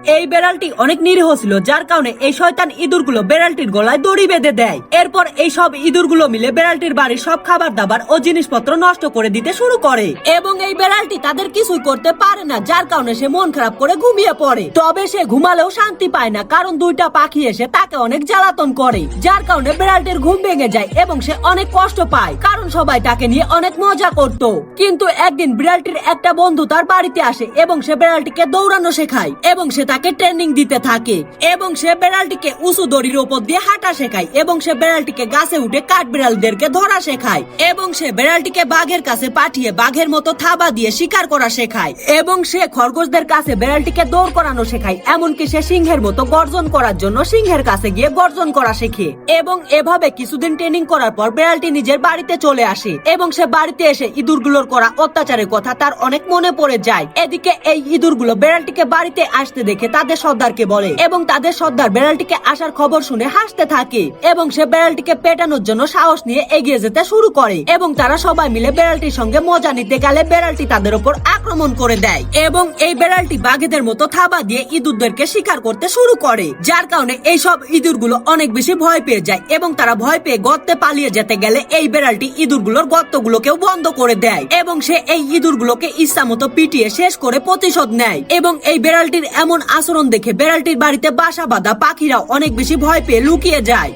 এই বেড়ালটি অনেক নিরীহ ছিল, যার কারণে এই শয়তান ইঁদুরগুলো বেড়ালটির গলায় দড়ি বেঁধে দেয়। এরপর এই সব ইঁদুরগুলো মিলে বেড়ালটির বাড়ির সব খাবার দাবার ও জিনিসপত্র নষ্ট করে দিতে শুরু করে এবং এই বেড়ালটি তাদের কিছুই করতে পারে না, যার কারণে সে মন খারাপ করে ঘুমিয়ে পড়ে। তবে সে ঘুমালেও শান্তি পায় না, কারণ দুইটা পাখি এসে তাকে অনেক জ্বালাতন করে, যার কারণে বেড়ালটির ঘুম ভেঙে যায় এবং সে অনেক কষ্ট পায়, কারণ সবাই তাকে নিয়ে অনেক মজা করত। কিন্তু একদিন বিড়ালটির একটা বন্ধু তার বাড়িতে আসে এবং সে বেড়ালটিকে দৌড়ানো শেখায় এবং সে তাকে ট্রেনিং দিতে থাকে এবং সে বেড়ালটিকে উঁচু দড়ির উপর দিয়ে হাঁটা শেখায় এবং সে বেড়ালটিকে গাছে উঠে কাঠ বিড়ালদেরকে ধরা শেখায় এবং সে বেড়ালটিকে বাঘের কাছে পাঠিয়ে বাঘের মতো থাবা দিয়ে শিকার করা শেখায় এবং সে খরগোশদের কাছে বেড়ালটিকে দৌড় করানো শেখায়। এমনকি সে সিংহের মতো গর্জন করার জন্য সিংহের কাছে গিয়ে গর্জন করা শেখে এবং এভাবে কিছুদিন ট্রেনিং করার পর বেড়ালটি নিজের বাড়িতে চলে আসে এবং সে বাড়িতে এসে ইঁদুরগুলোর করা অত্যাচারের কথা তার অনেক মনে পড়ে যায়। এদিকে এই ইঁদুরগুলো বেড়ালটিকে বাড়িতে আসতে দেখে তাদের সর্দারকে বলে এবং তাদের সর্দার বেড়ালটিকে আসার খবর শুনে হাসতে থাকে এবং সে বেড়ালটিকে পেটানোর জন্য সাহস নিয়ে এগিয়ে যেতে শুরু করে এবং তারা সবাই মিলে বেড়ালটির সঙ্গে মজা নিতে গেলে বেড়ালটি তাদের উপর আক্রমণ করে দেয় এবং এই বেড়ালটি বাঘেদের মতো থাবা দিয়ে ইঁদুরদেরকে শিকার করতে শুরু করে, যার কারণে এই সব ইঁদুরগুলো অনেক বেশি ভয় পেয়ে যায় এবং তারা ভয় পেয়ে গর্তে পালিয়ে যেতে গেলে এই বেড়ালটি ইঁদুরগুলোর গর্তগুলোকেও বন্ধ করে দেয় এবং সে এই ইঁদুরগুলোকে ইচ্ছা মতো পিটিয়ে শেষ করে প্রতিশোধ নেয় এবং এই বেড়ালটির এমন আচরণ দেখে বেড়ালটির বাড়িতে বাসা বাঁধা পাখিরাও অনেক বেশি ভয় পেয়ে লুকিয়ে যায়।